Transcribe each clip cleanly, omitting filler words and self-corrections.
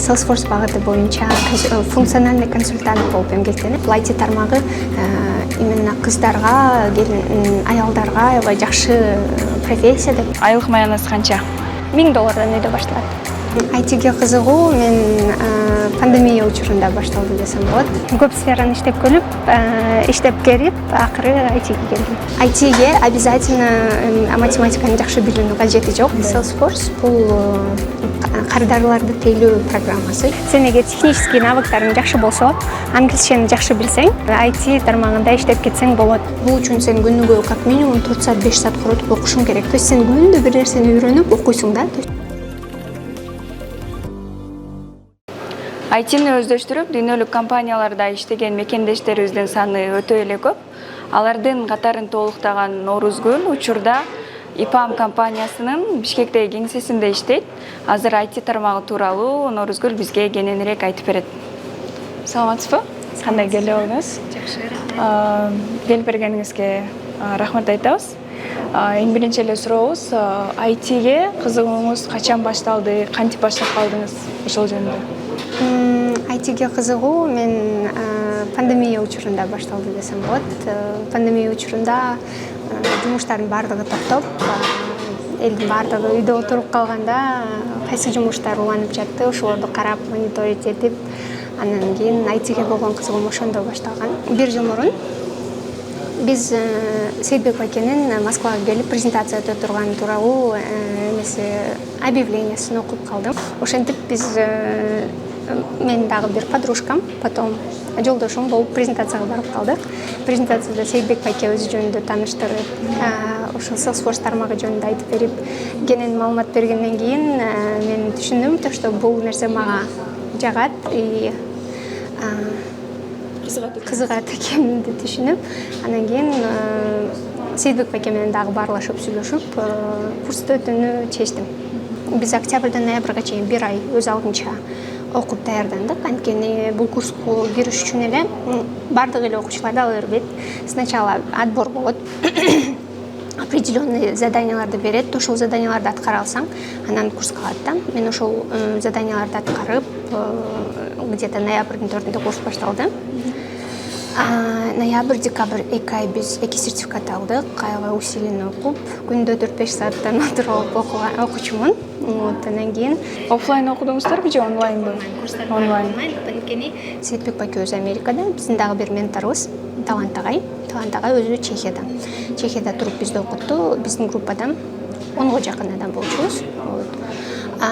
Salesforce багыты боюнча функциональный консультант болуп эмгектенип, IT тармагы именно кыздарга, аялдарга аябай жакшы профессия деп. Айлык маянасы канча? $1000 үйдө башталат. IT-ге кызыгуу мен пандемия учурунда башталды десем болот. Көп сфераны иштеп көрүп, иштеп келип, акыры IT-ге келдим. IT-ге обязательно математиканы жакшы билүүнүн кажети жок. Salesforce бул кардарларды тейлөө программасы. Сен эгер технический навыктарың жакшы болсо, англисчени жакшы билсең, IT тармагында иштеп кетсең болот. Бул үчүн сен күнүгө как минимум 4 саат, 5 саат коротуп окушуң керек. То есть сен күндө бир нерсени үйрөнүп окуйсуң да. IT-ни өздөштүрүп, дүйнөлүк компанияларда иштеген мекендештерибиздин саны өтө эле көп. Алардын катарын толуктаган Норузгүл учурда ИПАМ компаниясынын Бишкектеги кеңсесинде иштейт. Азыр IT тармагы тууралуу Норузгүл бизге кененирээк айтып берет. Саламатсызбы? Кандай келип алдыңыз? Жакшы. Келип бергениңизге рахмат айтабыз. Эң биринчи эле сурообуз, IT-ге кызыгууңуз качан башталды, кантип баштап калдыңыз ошол жөнүндө? IT-ге кызыгуу мен пандемия учурунда башталды десем болот. Пандемия учурунда жумуштардын баардыгы токтоп, элдин баардыгы үйдө отуруп калганда, кайсы жумуштар уланып жатты, ошолорду карап, мониторить этип, андан кийин IT-ге болгон кызыгуум ошондо башталган. 1 жыл мурун биз Сейитбек байкенин Москвага келип презентация өтө турган тууралуу объявлениясын окуп калдым. Ошентип биз мен дагы бир подружкам, потом жолдошум болуп презентацияга барып калдык. Презентацияда Сейитбек байке өзү жөнүндө тааныштырып, ошол Salesforce тармагы жөнүндө айтып берип, кенен маалымат бергенден кийин мен түшүндүм, что бул нерсе мага жагат и кызыгат экенин түшүнүп, андан кийин Сейитбек байке менен дагы баарлашып сүйлөшүп, курсту өтүүнү чечтим. Биз октябрдан ноябрга чейин 1 ай өз алдынча окуп даярдандык. Анткени бул курска кириш үчүн эле бардык эле окуучуларды ала бербейт. Сначала отбор болот. Определенный заданияларды берет. Ошол заданияларды аткара алсаң, анан курска алат да. Мен ошол заданияларды аткарып, где-то ноябрдын 4-ндө курс башталды. Ноябрь, декабрь 2 ай биз 2 сертификат алдык. Аябай усиленно окуп, күндө 4-5 сааттан отуруп окуучумун. Андан кийин Оффлайн окудуңуздарбы же онлайнбы? Онлайн. Анткени Сейитбек байке өзү Америкада, биздин дагы бир менторубуз, Талант агай. Талант агай өзү Чехияда. Чехияда туруп бизди окутту. Биздин группадан 10го жакын адам болчубуз.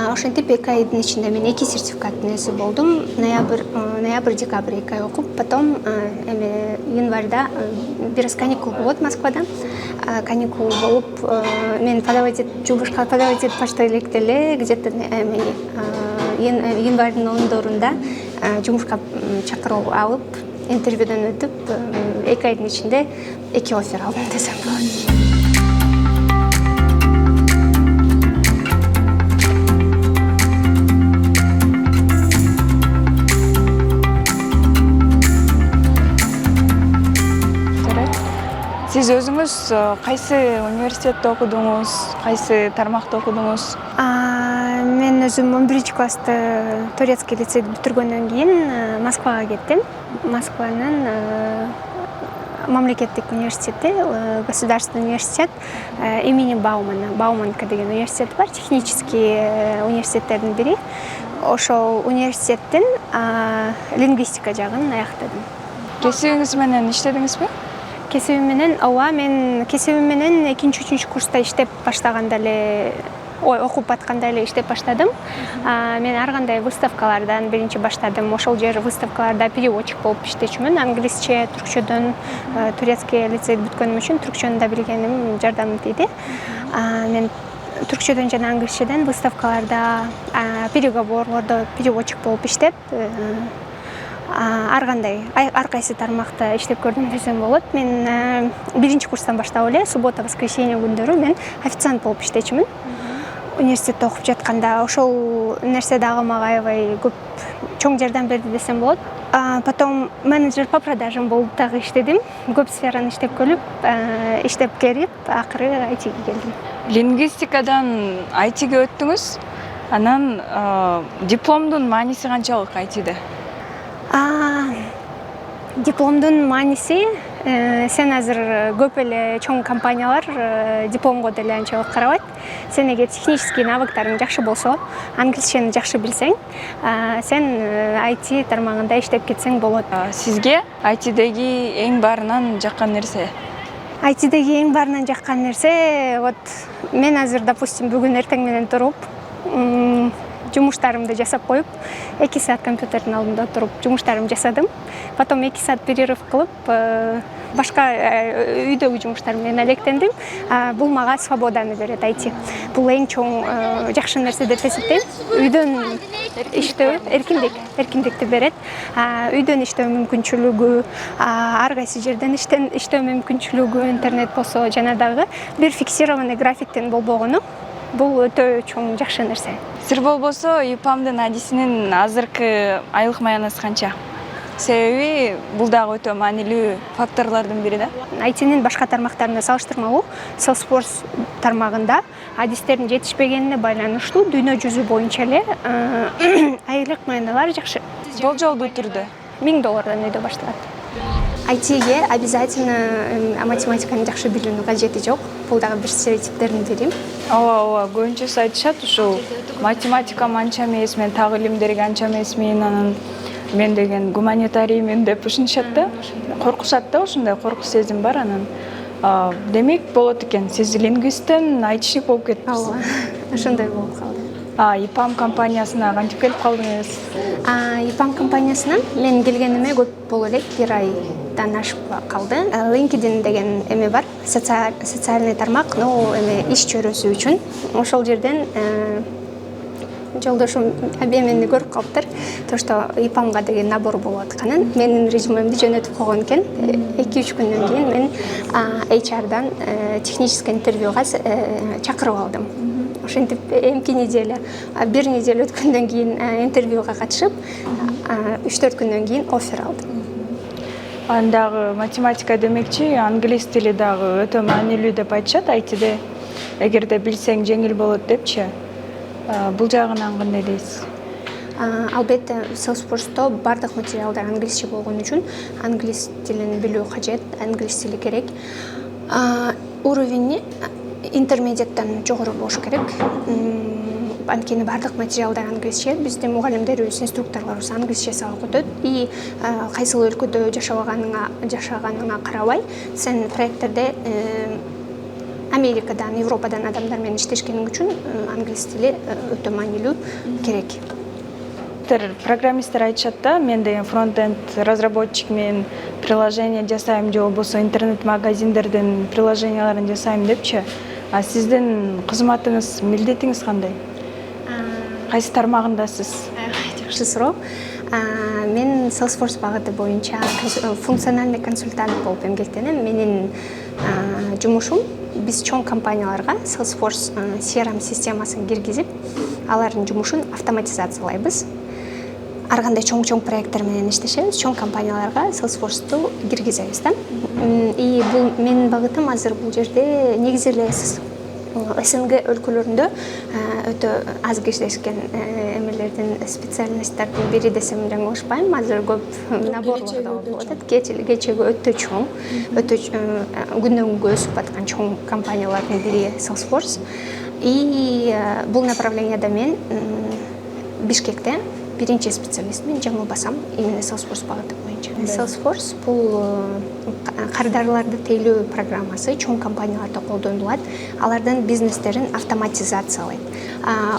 Ошентип 2 айдын ичинде мен 2 сертификаттын ээси болдум. Ноябрь, декабрь 2 ай окуп, потом январда бир аз каникул болот Москвада. Каникул болуп, мен жумушка подавать этип баштай электе эле где-то январдын 10-дорунда жумушка чакыруу алып, интервьюдөн өтүп, 2 айдын ичинде 2 оффер алдым десем болот. Сиз өзүңүз кайсы университетте окудуңуз, кайсы тармакта окудуңуз? Мен өзүм 11-классты Турецкий лицейди бүтүргөндөн кийин Москвага кеттим. Москванын мамлекеттик университети, государственный университет имени Баумана. Бауманка деген университет бар, технический университеттердин бири. Ошол университеттин лингвистика жагын аяктадым. Кесибиңиз менен иштедиңизби? Кесибим менен, мен кесибим менен 2-3 курста иштеп баштаганда эле, окуп атканда эле иштеп баштадым. Мен ар кандай выставкалардан биринчи баштадым. Ошол жер выставкаларда переводчик болуп иштечүмүн. Англисче, түркчөдөн, турецкий лицейди бүткөнүм үчүн түркчөнү да билгеним жардам тийди. Мен түркчөдөн жана англисчеден выставкаларда, переговорлордо переводчик болуп иштеп, ар кайсы тармакта иштеп көрдүм десем болот. Мен биринчи курстан баштап эле суббота, воскресенье күндөрү мен официант болуп иштечүмүн. Университетте окуп жатканда ошол нерсе дагы мага аябай көп чоң жардам берди десем болот. Потом менеджер по продажам болуп дагы иштедим. Көп сфераны иштеп келип, акыры IT-ге келдим. Лингвистикадан IT-ге өттүңүз. Анан дипломдун мааниси канчалык айтиде? Дипломдун мааниси, сен азыр көп эле чоң компаниялар дипломго деле анчалык карабайт. Сен эгер технический навыктарың жакшы болсо, англисчени жакшы билсең, сен IT тармагында иштеп кетсең болот. Сизге ITдеги эң баарынан жаккан нерсе? ITдеги эң баарынан жаккан нерсе, вот мен азыр, допустим, бүгүн эртең менен туруп, жумуштарымды жасап коюп, 2 саат компьютердин алдында туруп жумуштарымды жасадым. Потом 2 саат перерыв кылып, башка үйдөгү жумуштар менен алектендим. Бул мага свободаны берет IT. Бул эң чоң жакшы нерсе деп эсептейм. Үйдөн иштөө эркиндикти берет. Үйдөн иштөө мүмкүнчүлүгү, ар кайсы жерден иштөө мүмкүнчүлүгү, интернет болсо жана дагы бир фиксированный графиктин болбогону. Бул өтө чоң жакшы нерсе. Сир болбосо, ИПАМдын адисинин азыркы айлык маянасы канча? Себеби бул дагы өтө маанилүү факторлордун бири да. ITнин башка тармактарына салыштырмалуу, Salesforce тармагында адистердин жетишпегенине байланыштуу дүйнө жүзү боюнча эле айлык маяналар жакшы. Болжолдуу түрдө $1000 өйдө башталат. ITге обязательно математиканы жакшы билүүнүн кажети жок. Бул дагы бир стереотиптердин бири. Ооба, көбүнчөсү айтышат ушул математика анча эмес, мен так илимдерге анча эмесмин, анан мен деген гуманитариймин деп ушунушат да. Коркушат да, ушундай коркуч сезим бар анан. Демек болот экен, сиз лингвисттен айтишник болуп кеттиңиз. Ооба, ошондой болуп калды. ИПАМ компаниясына кантип келип калдыңыз? ИПАМ компаниясына мен келгениме көп боло элек, 1 айдан ашып калды. LinkedIn деген эме бар, социальный тармак, но эме иш чөрөсү үчүн. Ошол жерден жолдошум мени көрүп калыптыр, то что ИПАМга деген набор болуп атканын, менин резюмемди жөнөтүп койгон экен. 2-3 күндөн кийин мен HR-дан технический интервьюга чакырып алдым. Ошентип эмки неделя, 1 неделя өткөндөн кийин интервьюга катышып, 3-4 күндөн кийин оффер алдым. Андагы математика демекчи, англис тили дагы өтө маанилүү деп айтышат айтиде. Эгерде билсең жеңил болот депчи. Бул жагынан кандай дейсиз? Албетте, Salesforce'то бардык материалдар англисче болгон үчүн англис тилин билүү кажет, англис тили керек. Уровени интермедиаттан жогору болуш керек. Анткени бардык материалдар англисче, биздин мугалимдерибиз, инструкторлорубуз англисче сабак өтөт. И кайсыл өлкөдө жашаганыңа карабай, сен проекттерде Америкадан, Европадан адамдар менен иштешкениң үчүн англис тили өтө маанилүү керек. Программисттер айтышат да, мен деген фронтенд разработчикмин, приложение жасайм же болбосо интернет-магазиндердин приложенияларын жасайм депчи. Сиздин кызматыңыз, милдетиңиз кандай? Кайсы тармагындасыз? Жакшы суроо. Мен Salesforce багыты боюнча функциональный консультант болуп эмгектенем. Менин жумушум биз чоң компанияларга Salesforce CRM системасын киргизип, алардын жумушун автоматизациялайбыз. Ар кандай чоң проекттер менен иштешебиз, чоң компанияларга Salesforce'ту киргизебиз да. И бул менин багытым азыр бул жерде негизи эле СНГ өлкөлөрүндө өтө аз кездешкен эмелердин специалисттардын бири десем жаңылышпайм. Азыр көп наборлордо болуп атат. Кечеги өтө чоң, өтө күндөн күнгө өсүп аткан чоң компаниялардын бири Salesforce. И бул направленияда мен Бишкекте биринчи специалистмин, жаңылбасам, именно Salesforce багыты боюнча. Salesforce бул кардарларды тейлөө программасы чоң компанияларда колдонулат. Алардын бизнестерин автоматизациялайт.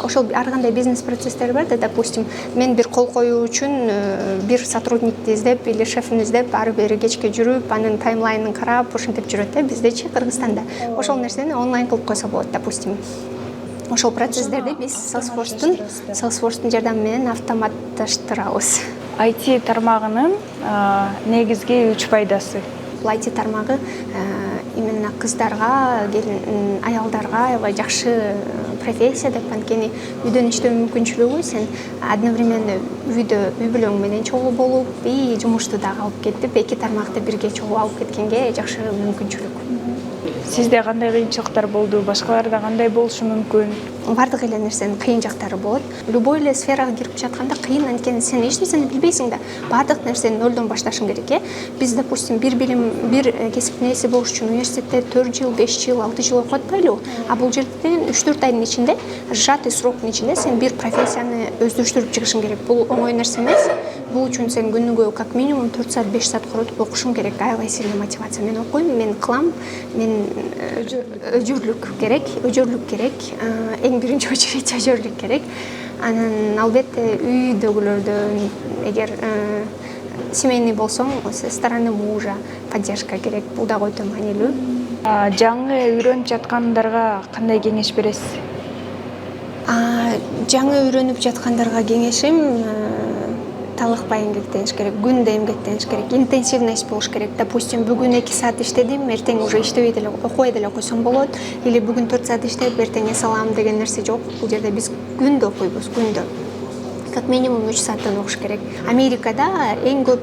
Ошол ар кандай бизнес процесстер бар да, допустим, мен бир кол коюу үчүн бир сотрудникти издеп или шефин издеп, ары бери кечке жүрүп, анын таймлайнын карап, ошентип жүрөт да, биздечи Кыргызстанда. Ошол нерсени онлайн кылып койсо болот, допустим. Ошол процесстерди биз Salesforce'тун жардамы менен автоматташтырабыз. IT тармагынын негизги 3 пайдасы. IT тармагы именно кыздарга, аялдарга жакшы профессия деп, анткени үйдөн иштөө мүмкүнчүлүгү, сен одновременно үй бүлөң менен чогуу болуп, и жумушту дагы алып кетип, 2 тармакты бирге чогуу алып кеткенге жакшы мүмкүнчүлүк. Сизде кандай кыйынчылыктар болду? Башкаларда кандай болушу мүмкүн? бардык эле нерсенин кыйын жактары болот. Любой эле сферага кирип жатканда кыйын, анткени сен эч нерсени билбейсиң да. Бардык нерсени нөлдөн башташың керек. Биз, допустим, бир кесиптин ээси болуш үчүн университетте 4 жыл, 5 жыл, 6 жыл окуп атпайлыбы? А бул жерде 3-4 айдын ичинде, сжатый сроктун ичинде сен бир профессияны өздөрүштүрүп чыгышың керек. Бул оңой нерсе эмес. Бул үчүн сен күнүгө как минимум 4 саат, 5 саат коротуп окушуң керек. Аябай сильный мотивация. Мен окуйм, мен кылам, мен өжөрлүк керек. Эң биринчи очередь өжөрлүк керек. Анан албетте үйдөгүлөрдөн, эгер семейный болсоң, со стороны мужа поддержка керек. Бул дагы өтө маанилүү. Жаңы үйрөнүп жаткандарга кандай кеңеш бересиз? Жаңы үйрөнүп жаткандарга кеңешим талыкпай эмгектениш керек, күндө эмгектениш керек, интенсивность болуш керек. Допустим, бүгүн 2 саат иштедим, эртең уже иштебей деле, окубай деле койсоң болот. Или бүгүн 4 саат иштеп, эртең эс алам деген нерсе жок. Бул жерде биз күндө окуйбуз, күндө. Как минимум 3 сааттан окуш керек. Америкада эң көп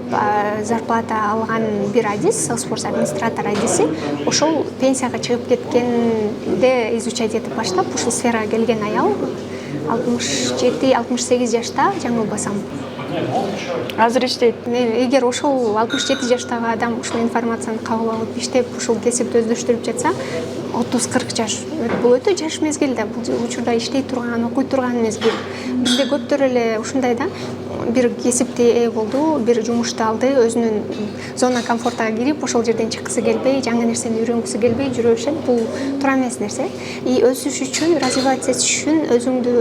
зарплата алган бир адис, Salesforce администратор адиси, ошол пенсияга чыгып кеткенде изучать этип баштап, ушул сферага келген аял 67-68 жашта, жаңылбасам. Азыр иштейт. Эгер ошол 67 жаштагы адам ушул информацияны кабыл алып иштеп, ушул кесипти өздөштүрүп жатса, 30-40 жаш. Бул өтө жаш мезгил да. Бул учурда иштей турган, окуй турган мезгил. Бизде көптөр эле ушундай да. Бир кесипти ээ болду, бир жумушту алды, өзүнүн зона комфортага кирип, ошол жерден чыккысы келбей, жаңы нерсени үйрөнгүсү келбей жүрө беришет. Бул туура эмес нерсе. И өсүш үчүн, развиваться этиш үчүн, өзүңдү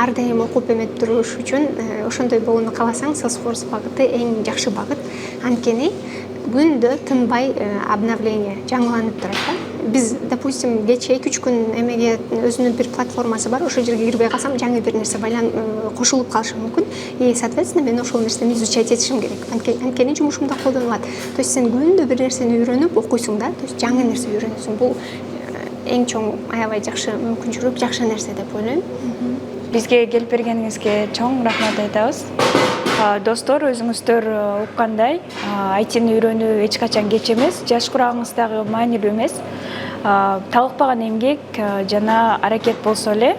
ар дайым окуп эметип туруш үчүн ошондой болууну кааласаң, Salesforce багыты эң жакшы багыт. Анткени күндө тынбай обновление, жаңыланып турат да. Биз, допустим, кече 2-3 күн эмеге өзүнүн бир платформасы бар, ошол жерге кирбей калсам, жаңы бир нерсе кошулуп калышы мүмкүн. И, соответственно, мен ошол нерсени изучать этишим керек. Анткени жумушумда колдонулат. То есть сен күндө бир нерсени үйрөнүп окуйсуң да, то есть жаңы нерсе үйрөнөсүң. Бул эң чоң, аябай жакшы мүмкүнчүлүк, жакшы нерсе деп ойлойм. Бизге келип бергениңизге чоң рахмат айтабыз. Достор, өзүңүздөр уккандай, айтини үйрөнүү эч качан кеч эмес, жаш курагыңыз дагы маанилүү эмес. Талыкпаган эмгек жана аракет болсо эле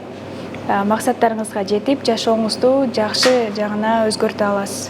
максаттарыңызга жетип, жашооңузду жакшы жагына өзгөртө аласыз.